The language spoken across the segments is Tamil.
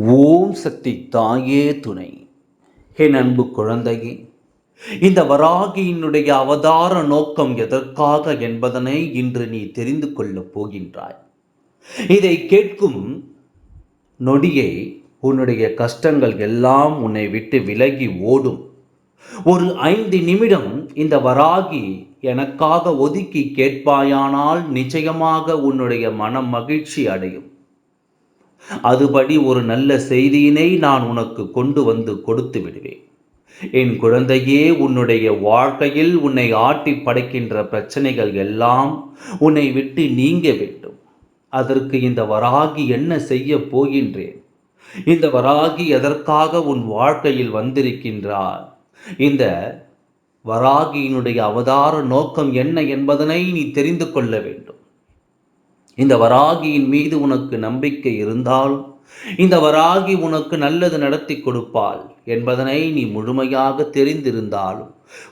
ஓம் சக்தி தாயே துணை. என் அன்பு குழந்தையே, இந்த வராகியினுடைய அவதார நோக்கம் எதற்காக என்பதனை இன்று நீ தெரிந்து கொள்ளப் போகின்றாய். இதை கேட்கும் நொடியை உன்னுடைய கஷ்டங்கள் எல்லாம் உன்னை விட்டு விலகி ஓடும். ஒரு 5 நிமிடம் இந்த வராகி எனக்காக ஒதுக்கி கேட்பாயானால் நிச்சயமாக உன்னுடைய மனம் மகிழ்ச்சி அடையும். அதுபடி ஒரு நல்ல செய்தியினை நான் உனக்கு கொண்டு வந்து கொடுத்து விடுவேன். என் குழந்தையே, உன்னுடைய வாழ்க்கையில் உன்னை ஆட்டி படைக்கின்ற பிரச்சனைகள் எல்லாம் உன்னை விட்டு நீங்க வேண்டும். அதற்கு இந்த வராகி என்ன செய்ய போகின்றேன்? இந்த வராகி எதற்காக உன் வாழ்க்கையில் வந்திருக்கின்றார்? இந்த வராகியினுடைய அவதார நோக்கம் என்ன என்பதனை நீ தெரிந்து கொள்ள வேண்டும். இந்த வராகியின் மீது உனக்கு நம்பிக்கை இருந்தாலும் இந்த வராகி உனக்கு நல்லது நடத்தி கொடுப்பாள் என்பதனை நீ முழுமையாக தெரிந்திருந்தாலும்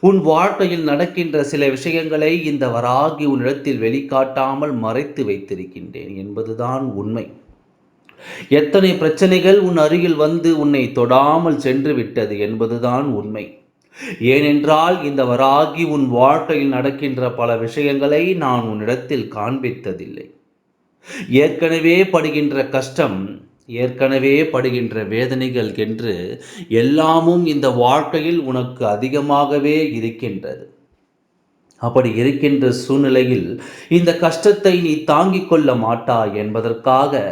உன் வாழ்க்கையில் நடக்கின்ற சில விஷயங்களை இந்த வராகி உன்னிடத்தில் வெளிக்காட்டாமல் மறைத்து வைத்திருக்கின்றேன் என்பதுதான் உண்மை. எத்தனை பிரச்சனைகள் உன் அருகில் வந்து உன்னை தொடாமல் சென்று விட்டது என்பதுதான் உண்மை. ஏனென்றால் இந்த வராகி உன் வாழ்க்கையில் நடக்கின்ற பல விஷயங்களை நான் உன்னிடத்தில் காண்பித்ததில்லை. ஏற்கனவே படுகின்ற கஷ்டம், ஏற்கனவே படுகின்ற வேதனைகள் என்று எல்லாமும் இந்த வாழ்க்கையில் உனக்கு அதிகமாகவே இருக்கின்றது. அப்படி இருக்கின்ற சூழ்நிலையில் இந்த கஷ்டத்தை நீ தாங்கிக் கொள்ள மாட்டாய் என்பதற்காக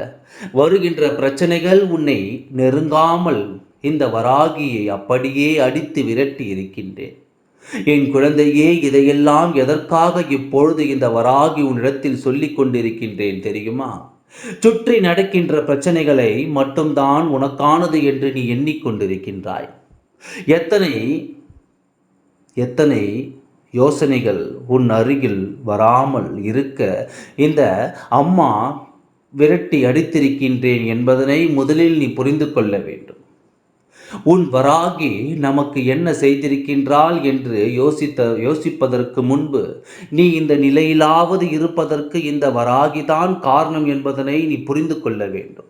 வருகின்ற பிரச்சனைகள் உன்னை நெருங்காமல் இந்த வராகியை அப்படியே அடித்து விரட்டி இருக்கின்றேன். என் குழந்தையே, இதையெல்லாம் எதற்காக இப்பொழுது இந்த வராகி உன்னிடத்தில் சொல்லிக் கொண்டிருக்கின்றேன் தெரியுமா? சுற்றி நடக்கின்ற பிரச்சனைகளை மட்டும்தான் உனக்கானது என்று நீ எண்ணிக்கொண்டிருக்கின்றாய். எத்தனை எத்தனை யோசனைகள் உன் அருகில் வராமல் இருக்க இந்த அம்மா விரட்டி அடித்திருக்கின்றேன் என்பதனை முதலில் நீ புரிந்து கொள்ள வேண்டும். உன் வராகி நமக்கு என்ன செய்திருக்கின்றாள் என்று யோசிப்பதற்கு முன்பு நீ இந்த நிலையிலாவது இருப்பதற்கு இந்த வராகிதான் காரணம் என்பதனை நீ புரிந்து கொள்ள வேண்டும்.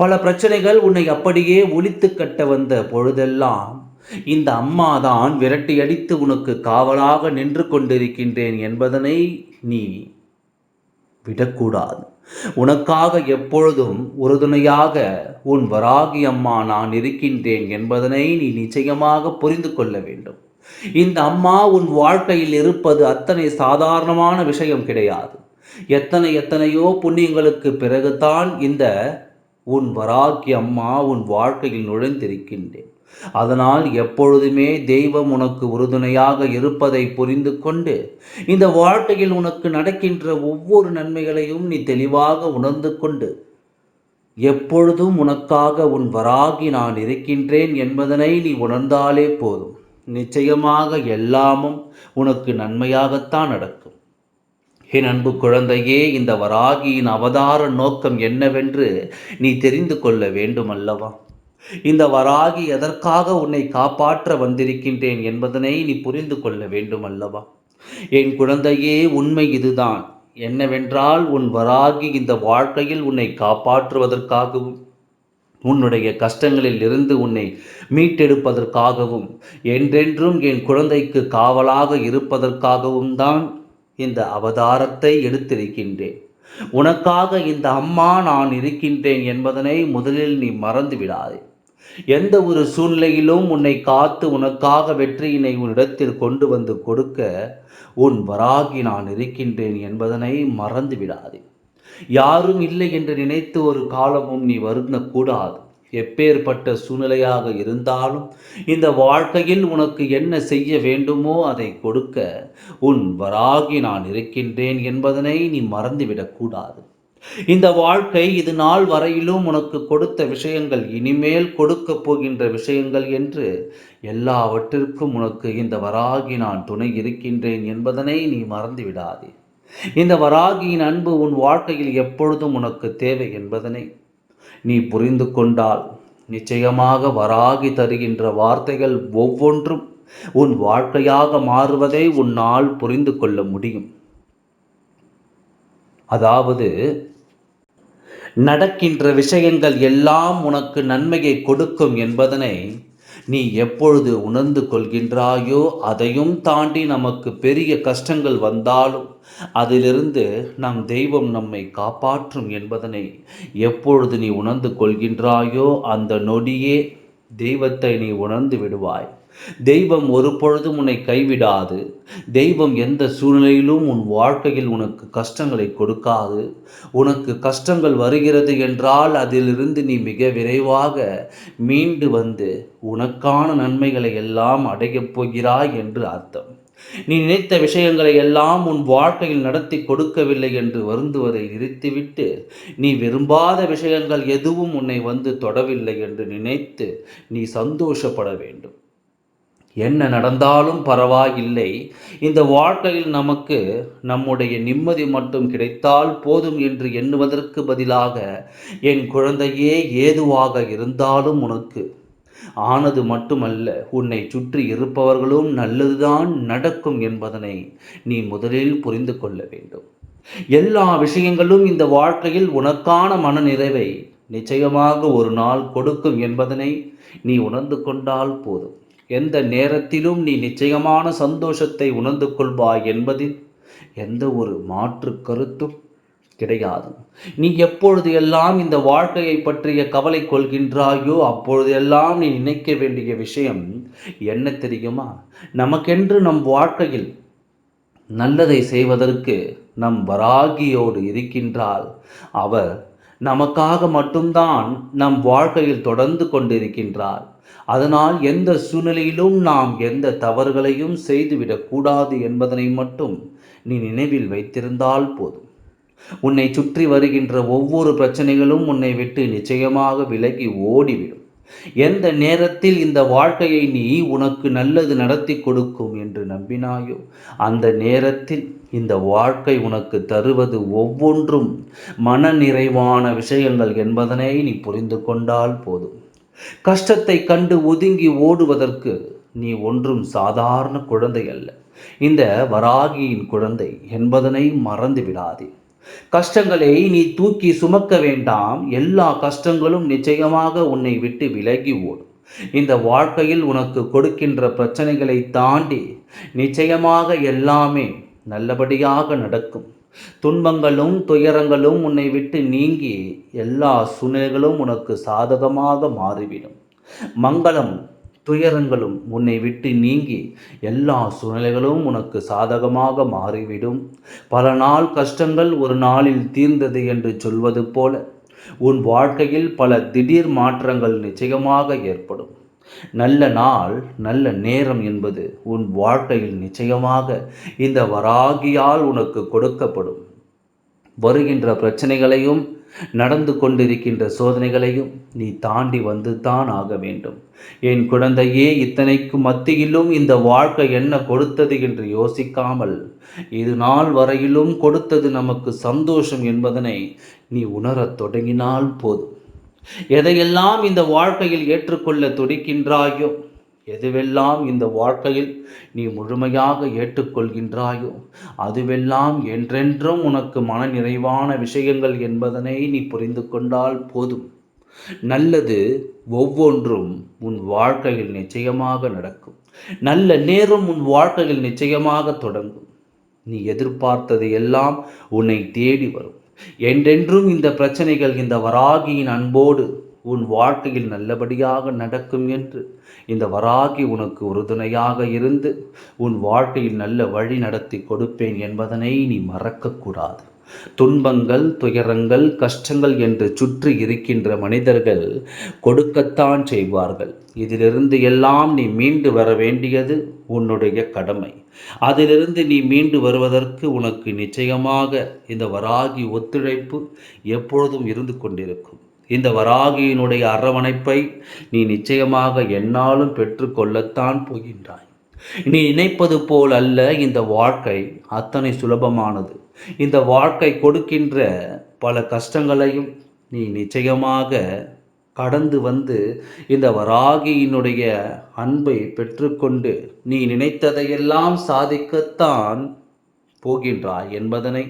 பல பிரச்சனைகள் உன்னை அப்படியே ஒழித்து கட்ட வந்த பொழுதெல்லாம் இந்த அம்மா தான் விரட்டி அடித்து உனக்கு காவலாக நின்று கொண்டிருக்கின்றேன் என்பதனை நீ விடக்கூடாது. உனக்காக எப்பொழுதும் உறுதுணையாக உன் வராகி அம்மா நான் இருக்கின்றேன் என்பதனை நீ நிச்சயமாக புரிந்து கொள்ள வேண்டும். இந்த அம்மா உன் வாழ்க்கையில் இருப்பது அத்தனை சாதாரணமான விஷயம் கிடையாது. எத்தனையோ புண்ணியங்களுக்கு பிறகுதான் இந்த உன் வராகி அம்மா உன் வாழ்க்கையில் நுழைந்திருக்கின்றேன். அதனால் எப்பொழுதுமே தெய்வம் உனக்கு உறுதுணையாக இருப்பதை புரிந்து கொண்டு இந்த வாழ்க்கையில் உனக்கு நடக்கின்ற ஒவ்வொரு நன்மைகளையும் நீ தெளிவாக உணர்ந்து கொண்டு எப்பொழுதும் உனக்காக உன் வராகி நான் இருக்கின்றேன் என்பதனை நீ உணர்ந்தாலே போதும். நிச்சயமாக எல்லாமும் உனக்கு நன்மையாகத்தான் நடக்கும். என் அன்பு குழந்தையே, இந்த வராகியின் அவதார நோக்கம் என்னவென்று நீ தெரிந்து கொள்ள வேண்டும் அல்லவா? இந்த வராகி எதற்காக உன்னை காப்பாற்ற வந்திருக்கின்றேன் என்பதனை நீ புரிந்து கொள்ள வேண்டும் அல்லவா? என் குழந்தையே, உண்மை இதுதான். என்னவென்றால் உன் வராகி இந்த வாழ்க்கையில் உன்னை காப்பாற்றுவதற்காகவும் உன்னுடைய கஷ்டங்களில் இருந்து உன்னை மீட்டெடுப்பதற்காகவும் என்றென்றும் என் குழந்தைக்கு காவலாக இருப்பதற்காகவும் தான் இந்த அவதாரத்தை எடுத்திருக்கின்றேன். உனக்காக இந்த அம்மா நான் இருக்கின்றேன் என்பதனை முதலில் நீ மறந்து விடாதே. எந்த ஒரு சூழ்நிலையிலும் உன்னை காத்து உனக்காக வெற்றியினை உன்னிடத்தில் கொண்டு வந்து கொடுக்க உன் வராகி நான் இருக்கின்றேன் என்பதனை மறந்து விடாதே. யாரும் இல்லை என்று நினைத்து ஒரு காலமும் நீ வருந்தக்கூடாது. எப்பேற்பட்ட சூழ்நிலையாக இருந்தாலும் இந்த வாழ்க்கையில் உனக்கு என்ன செய்ய வேண்டுமோ அதை கொடுக்க உன் வராகி நான் இருக்கின்றேன் என்பதனை நீ மறந்துவிடக்கூடாது. இந்த வாழ்க்கை இது நாள் வரையிலும் உனக்கு கொடுத்த விஷயங்கள், இனிமேல் கொடுக்க போகின்ற விஷயங்கள் என்று எல்லாவற்றிற்கும் உனக்கு இந்த வராகி நான் துணை இருக்கின்றேன் என்பதனை நீ மறந்துவிடாதே. இந்த வராகியின் அன்பு உன் வாழ்க்கையில் எப்பொழுதும் உனக்கு தேவை என்பதனை நீ புரிந்து கொண்டால் நிச்சயமாக வராகி தருகின்ற வார்த்தைகள் ஒவ்வொன்றும் உன் வாழ்க்கையாக மாறுவதை உன்னால் புரிந்து கொள்ள முடியும். அதாவது நடக்கின்ற விஷயங்கள் எல்லாம் உனக்கு நன்மையை கொடுக்கும் என்பதனை நீ எப்பொழுது உணர்ந்து கொள்கின்றாயோ, அதையும் தாண்டி நமக்கு பெரிய கஷ்டங்கள் வந்தாலும் அதிலிருந்து நம் தெய்வம் நம்மை காப்பாற்றும் என்பதனை எப்பொழுது நீ உணர்ந்து கொள்கின்றாயோ, அந்த நொடியே தெய்வத்தை நீ உணர்ந்து விடுவாய். தெய்வம் ஒரு பொழுதும் உன்னை கைவிடாது. தெய்வம் எந்த சூழ்நிலையிலும் உன் வாழ்க்கையில் உனக்கு கஷ்டங்களை கொடுக்காது. உனக்கு கஷ்டங்கள் வருகிறது என்றால் அதிலிருந்து நீ மிக விரைவாக மீண்டு வந்து உனக்கான நன்மைகளை எல்லாம் அடையப் போகிறாய் என்று அர்த்தம். நீ நினைத்த விஷயங்களை எல்லாம் உன் வாழ்க்கையில் நடத்தி கொடுக்கவில்லை என்று வருந்துவதை நிறுத்திவிட்டு, நீ விரும்பாத விஷயங்கள் எதுவும் உன்னை வந்து தொடவில்லை என்று நினைத்து நீ சந்தோஷப்பட வேண்டும். என்ன நடந்தாலும் பரவாயில்லை, இந்த வாழ்க்கையில் நமக்கு நம்முடைய நிம்மதி மட்டும் கிடைத்தால் போதும் என்று எண்ணுவதற்கு பதிலாக, என் குழந்தையே, ஏதுவாக இருந்தாலும் உனக்கு ஆனது மட்டுமல்ல, உன்னை சுற்றி இருப்பவர்களும் நல்லதுதான் நடக்கும் என்பதனை நீ முதலில் புரிந்து கொள்ள வேண்டும். எல்லா விஷயங்களும் இந்த வாழ்க்கையில் உனக்கான மன நிறைவை நிச்சயமாக ஒரு நாள் கொடுக்கும் என்பதனை நீ உணர்ந்து கொண்டால் போதும். எந்த நேரத்திலும் நீ நிச்சயமான சந்தோஷத்தை உணர்ந்து கொள்வாய் என்பதில் எந்த ஒரு மாற்று கருத்தும் கிடையாது. நீ எப்பொழுது எல்லாம் இந்த வாழ்க்கையை பற்றிய கவலை கொள்கின்றாயோ, அப்பொழுது எல்லாம் நீ நினைக்க வேண்டிய விஷயம் என்ன தெரியுமா? நமக்கென்று நம் வாழ்க்கையில் நல்லதை செய்வதற்கு நம் வராகியோடு இருக்கின்றால், அவர் நமக்காக மட்டும்தான் நம் வாழ்க்கையில் தொடர்ந்து கொண்டிருக்கின்றார். அதனால் எந்த சூழ்நிலையிலும் நாம் எந்த தவறுகளையும் செய்துவிடக்கூடாது என்பதனை மட்டும் நீ நினைவில் வைத்திருந்தால் போதும். உன்னை சுற்றி வருகின்ற ஒவ்வொரு பிரச்சனைகளும் உன்னை விட்டு நிச்சயமாக விலகி ஓடிவிடும். எந்த நேரத்தில் இந்த வாழ்க்கையை நீ உனக்கு நல்லது நடத்தி கொடுக்கும் என்று நம்பினாயோ, அந்த நேரத்தில் இந்த வாழ்க்கை உனக்கு தருவது ஒவ்வொன்றும் மன நிறைவான விஷயங்கள் என்பதனை நீ புரிந்து கொண்டால் போதும். கஷ்டத்தை கண்டு ஒதுங்கி ஓடுவதற்கு நீ ஒன்றும் சாதாரண குழந்தை அல்ல, இந்த வராகியின் குழந்தை என்பதனை மறந்து விடாதே. கஷ்டங்களை நீ தூக்கி சுமக்க வேண்டாம். எல்லா கஷ்டங்களும் நிச்சயமாக உன்னை விட்டு விலகி ஓடும். இந்த வாழ்க்கையில் உனக்கு கொடுக்கின்ற பிரச்சனைகளை தாண்டி நிச்சயமாக எல்லாமே நல்லபடியாக நடக்கும். துன்பங்களும் துயரங்களும் உன்னை விட்டு நீங்கி எல்லா சூழ்நிலைகளும் உனக்கு சாதகமாக மாறிவிடும். மங்களம் துயரங்களும் உன்னை விட்டு நீங்கி எல்லா சூழ்நிலைகளும் உனக்கு சாதகமாக மாறிவிடும். பல நாள் கஷ்டங்கள் ஒரு நாளில் தீர்ந்தது என்று சொல்வது போல உன் வாழ்க்கையில் பல திடீர் மாற்றங்கள் நிச்சயமாக ஏற்படும். நல்ல நாள் நல்ல நேரம் என்பது உன் வாழ்க்கையில் நிச்சயமாக இந்த வராகியால் உனக்கு கொடுக்கப்படும். வருகின்ற பிரச்சனைகளையும் நடந்து கொண்டிருக்கின்ற சோதனைகளையும் நீ தாண்டி வந்து தான் ஆக வேண்டும். என் குழந்தையே, இத்தனைக்கு மத்தியிலும் இந்த வாழ்க்கை என்ன கொடுத்தது என்று யோசிக்காமல், இது நாள் வரையிலும் கொடுத்தது நமக்கு சந்தோஷம் என்பதனை நீ உணரத் தொடங்கினால் போதும். எதையெல்லாம் இந்த வாழ்க்கையில் ஏற்றுக்கொள்ள துடிக்கின்றாயோ, எதுவெல்லாம் இந்த வாழ்க்கையில் நீ முழுமையாக ஏற்றுக்கொள்கின்றாயோ, அதுவெல்லாம் என்றென்றும் உனக்கு மன நிறைவான விஷயங்கள் என்பதனை நீ புரிந்து கொண்டால் போதும். நல்லது ஒவ்வொன்றும் உன் வாழ்க்கையில் நிச்சயமாக நடக்கும். நல்ல நேரம் உன் வாழ்க்கையில் நிச்சயமாக தொடங்கும். நீ எதிர்பார்த்தது எல்லாம் உன்னை தேடி வரும். என்றென்றும் இந்த பிரச்சனைகள் இந்த வராகியின் அன்போடு உன் வாழ்க்கையில் நல்லபடியாக நடக்கும் என்று இந்த வராகி உனக்கு உறுதுணையாக இருந்து உன் வாழ்க்கையில் நல்ல வழி நடத்தி கொடுப்பேன் என்பதனை நீ மறக்கக்கூடாது. துன்பங்கள் துயரங்கள் கஷ்டங்கள் என்று சுற்றி இருக்கின்ற மனிதர்கள் கொடுக்கத்தான் செய்வார்கள். இதிலிருந்து எல்லாம் நீ மீண்டு வர வேண்டியது உன்னுடைய கடமை. அதிலிருந்து நீ மீண்டு வருவதற்கு உனக்கு நிச்சயமாக இந்த வராகி ஒத்துழைப்பு எப்பொழுதும் இருந்து கொண்டிருக்கும். இந்த வராகியினுடைய அரவணைப்பை நீ நிச்சயமாக என்னாலும் பெற்றுக்கொள்ளத்தான் போகின்றாய். நீ நினைப்பது போல் அல்ல இந்த வாழ்க்கை அத்தனை சுலபமானது. இந்த வாழ்க்கை கொடுக்கின்ற பல கஷ்டங்களையும் நீ நிச்சயமாக கடந்து வந்து இந்த வராகியினுடைய அன்பை பெற்றுக்கொண்டு நீ நினைத்ததையெல்லாம் சாதிக்கத்தான் போகின்றாய் என்பதனை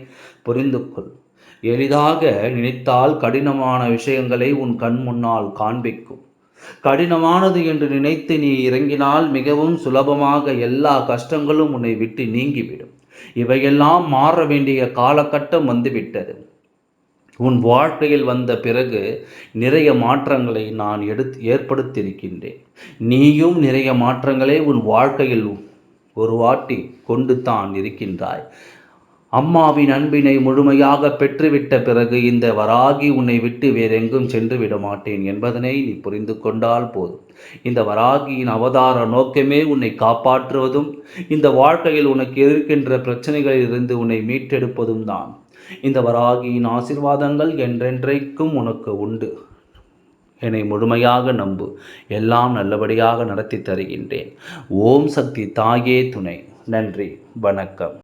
புரிந்து கொள். எளிதாக நினைத்தால் கடினமான விஷயங்களை உன் கண் முன்னால் காண்பிக்கும். கடினமானது என்று நினைத்து நீ இறங்கினால் மிகவும் சுலபமாக எல்லா கஷ்டங்களும் உன்னை விட்டு நீங்கிவிடும். இவையெல்லாம் மாற வேண்டிய காலகட்டம் வந்துவிட்டது. உன் வாழ்க்கையில் வந்த பிறகு நிறைய மாற்றங்களை நான் ஏற்படுத்தியிருக்கின்றேன். நீயும் நிறைய மாற்றங்களை உன் வாழ்க்கையில் ஒரு வாட்டி கொண்டு தான் இருக்கின்றாய். அம்மாவின் அன்பினை முழுமையாக பெற்றுவிட்ட பிறகு இந்த வராகி உன்னை விட்டு வேறெங்கும் சென்று விட மாட்டேன் என்பதனை நீ புரிந்து கொண்டால் போதும். இந்த வராகியின் அவதார நோக்கமே உன்னை காப்பாற்றுவதும் இந்த வாழ்க்கையில் உனக்கு இருக்கின்ற பிரச்சனைகளிலிருந்து உன்னை மீட்டெடுப்பதும் தான். இந்த வராகியின் ஆசீர்வாதங்கள் என்றென்றைக்கும் உனக்கு உண்டு. என்னை முழுமையாக நம்பு, எல்லாம் நல்லபடியாக நடத்தி தருகின்றேன். ஓம் சக்தி தாயே துணை. நன்றி, வணக்கம்.